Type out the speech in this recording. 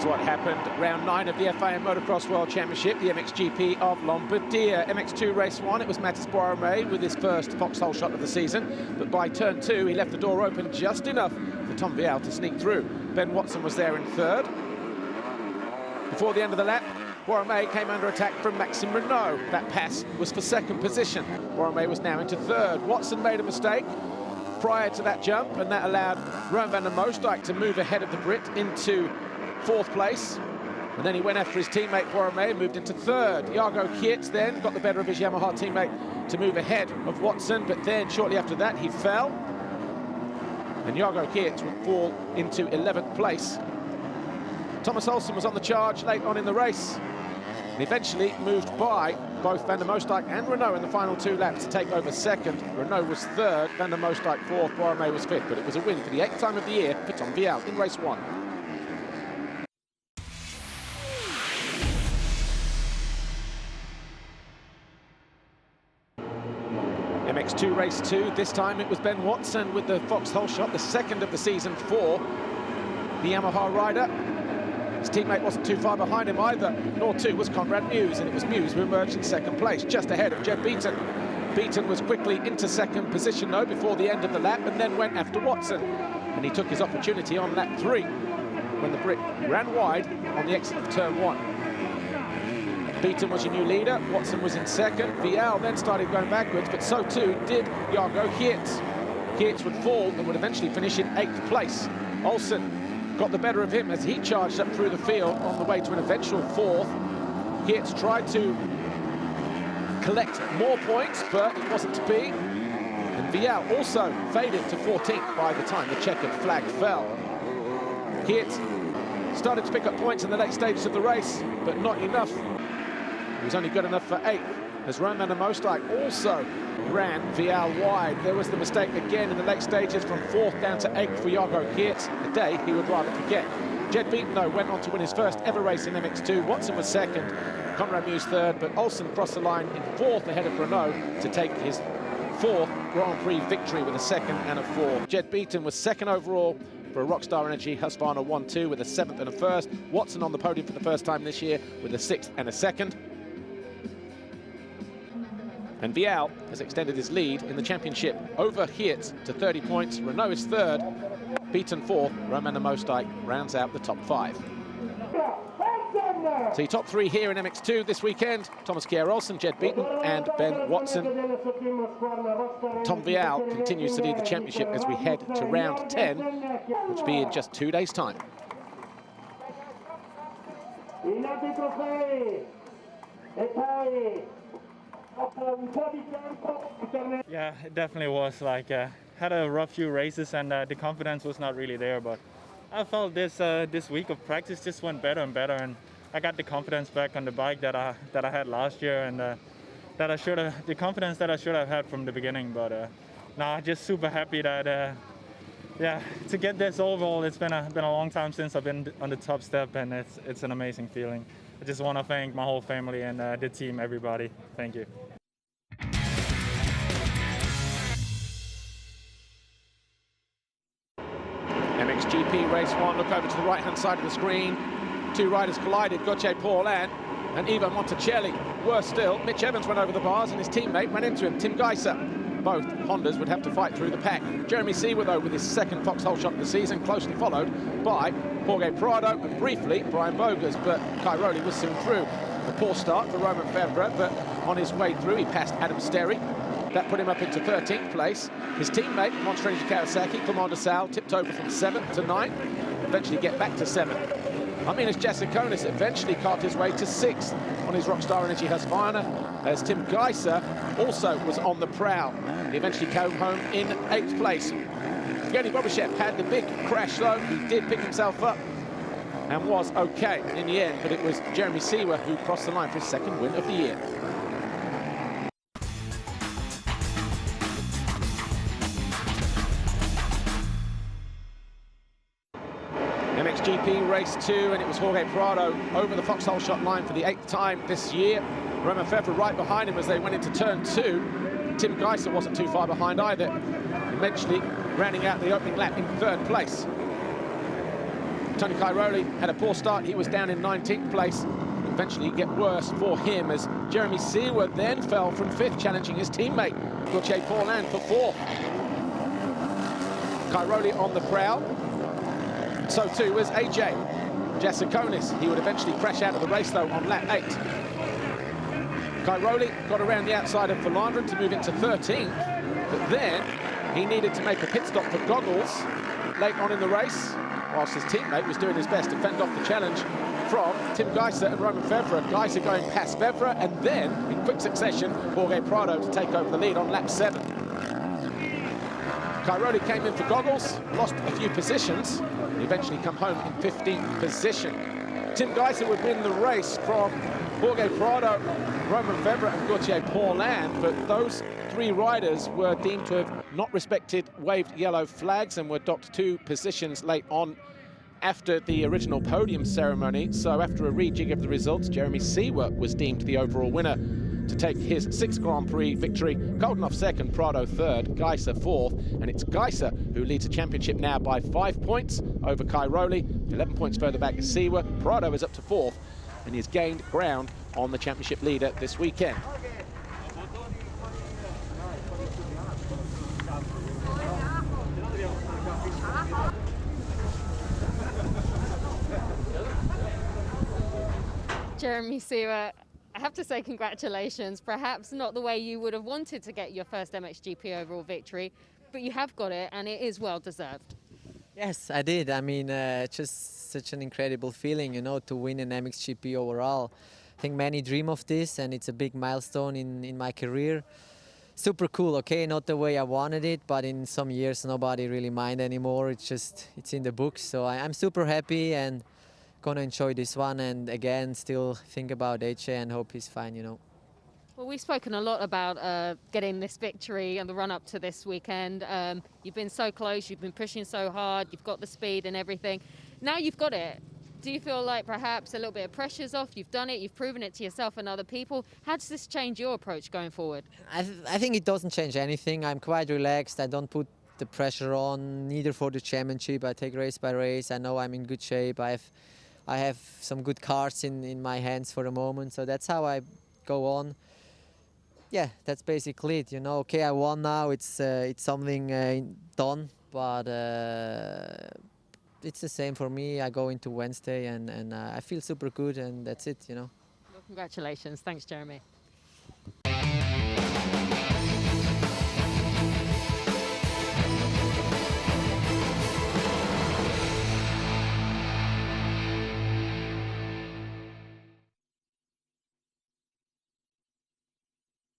is what happened. Round 9 of the FIM Motocross World Championship, the MXGP of Lombardia. MX2 race 1, it was Mattis Borromei with his first foxhole shot of the season. But by turn 2, he left the door open just enough for Tom Vial to sneak through. Ben Watson was there in third. Before the end of the lap, Borromei came under attack from Maxime Renault. That pass was for second position. Borromei was now into third. Watson made a mistake prior to that jump, and that allowed Rowan van der Moosdijk to move ahead of the Brit into fourth place. And then he went after his teammate Borromei and moved into third. Jago Geerts then got the better of his Yamaha teammate to move ahead of Watson, but then shortly after that he fell. And Jago Geerts would fall into 11th place. Thomas Olsen was on the charge late on in the race, and eventually moved by both van der Moosdijk and Renault in the final 2 laps to take over second. Renault was third, van der Moosdijk fourth, Borromei was fifth, but it was a win for the 8th time of the year for Tom Vial in race 1. MX2 race 2, this time it was Ben Watson with the foxhole shot, the second of the season for the Yamaha rider. His teammate wasn't too far behind him either, nor too was Conrad Mewse, and it was Mewse who emerged in second place, just ahead of Jed Beaton. Beaton was quickly into second position, though, before the end of the lap, and then went after Watson. And he took his opportunity on lap 3, when the Brit ran wide on the exit of turn 1. Beaton was your new leader, Watson was in second. Vial then started going backwards, but so too did Jago Geerts. Geerts would fall and would eventually finish in 8th place. Olsen got the better of him as he charged up through the field on the way to an eventual 4th. Geerts tried to collect more points, but it wasn't to be. And Vial also faded to 14th by the time the checkered flag fell. Geerts started to pick up points in the late stages of the race, but not enough. He was only good enough for 8th, as Rowan van der Moosdijk also ran Vial wide. There was the mistake again in the late stages from 4th down to 8th for Jago Geerts, a day he would rather forget. Jed Beaton, though, went on to win his first ever race in MX2. Watson was second, Conrad Mewse third, but Olsen crossed the line in 4th ahead of Renault to take his 4th Grand Prix victory with a 2nd and a 4th. Jed Beaton was second overall for a Rockstar Energy Husqvarna 1-2 with a 7th and a 1st. Watson on the podium for the first time this year with a 6th and a 2nd. And Vial has extended his lead in the championship over Geerts to 30 points. Renault is third, Beaton 4th, Rowan van der Moosdijk rounds out the top 5. So your top 3 here in MX2 this weekend: Thomas Kjær Olsen, Jed Beaton and Ben Watson. Tom Vial continues to lead the championship as we head to round 10, which will be in just 2 days' time. Yeah, it definitely was. Like, had a rough few races, and the confidence was not really there. But I felt this week of practice just went better and better, and I got the confidence back on the bike that I had last year, and that I should have, the confidence that I should have had from the beginning. But now, just super happy that yeah, to get this overall. It's been a long time since I've been on the top step, and it's an amazing feeling. I just want to thank my whole family and the team, everybody. Thank you. MXGP race 1, look over to the right-hand side of the screen. 2 riders collided, Gauthier Paulin and Ivan Monticelli. Worse still, Mitch Evans went over the bars and his teammate ran into him, Tim Geiser. Both Hondas would have to fight through the pack. Jeremy Seewer, though, with his 2nd foxhole shot of the season, closely followed by Jorge Prado and briefly Brian Bogas, but Cairoli was soon through. A poor start for Romain Febvre, but on his way through he passed Adam Sterry. That put him up into 13th place. His teammate, Monstrange Kawasaki, Clement de Sal, tipped over from 7th to 9th, eventually get back to 7th. Aminas Jasikonis eventually carved his way to 6th on his Rockstar Energy Husqvarna, as Tim Geiser also was on the prowl. He eventually came home in 8th place. Evgeny Bobyshev had the big crash, though. He did pick himself up and was okay in the end, but it was Jeremy Seewer who crossed the line for his 2nd win of the year. MXGP race 2, and it was Jorge Prado over the foxhole shot line for the 8th time this year. Romain Febvre right behind him as they went into turn 2. Tim Geiser wasn't too far behind either, eventually rounding out the opening lap in 3rd place. Tony Cairoli had a poor start. He was down in 19th place. Eventually get worse for him as Jeremy Seewer then fell from 5th, challenging his teammate, Gauthier Paulin, for 4th. Cairoli on the prowl. So too was AJ Jasikonis. He would eventually crash out of the race, though, on lap 8. Cairoli got around the outside of Verlanderen to move into 13th, but then he needed to make a pit stop for goggles late on in the race, whilst his teammate was doing his best to fend off the challenge from Tim Geiser and Roman Fevre. Geiser going past Fevre, and then, in quick succession, Jorge Prado to take over the lead on lap 7. Cairoli came in for goggles, lost a few positions, and eventually come home in 15th position. Tim Geiser would win the race from Jorge Prado, Roman Fevre and Gauthier Paulin, but those 3 riders were deemed to have not respected waved yellow flags and were docked 2 positions late on after the original podium ceremony. So after a rejig of the results, Jeremy Seewer was deemed the overall winner to take his 6th Grand Prix victory. Goldenhoff 2nd, Prado 3rd, Geiser 4th, and it's Geiser who leads the championship now by 5 points over Cairoli. 11 points further back is Seewer. Prado is up to 4th, and he's gained ground on the championship leader this weekend. Jeremy Seewer, I have to say congratulations. Perhaps not the way you would have wanted to get your first MXGP overall victory, but you have got it, and it is well deserved. Yes, I did. I mean, just such an incredible feeling, you know, to win an MXGP overall. I think many dream of this, and it's a big milestone in my career. Super cool, okay, not the way I wanted it, but in some years nobody really mind anymore. It's in the books, so I'm super happy and gonna enjoy this one, and again still think about AJ and hope he's fine, you know. Well, we've spoken a lot about getting this victory and the run up to this weekend. You've been so close, you've been pushing so hard, you've got the speed and everything. Now you've got it. Do you feel like perhaps a little bit of pressure's off? You've done it, you've proven it to yourself and other people. How does this change your approach going forward? I think it doesn't change anything. I'm quite relaxed. I don't put the pressure on, neither for the championship. I take race by race. I know I'm in good shape. I have some good cards in my hands for the moment, so that's how I go on. Yeah, that's basically it. You know, okay, I won now. It's something done, but it's the same for me. I go into Wednesday and I feel super good, and that's it. You know. Well, congratulations. Thanks, Jeremy.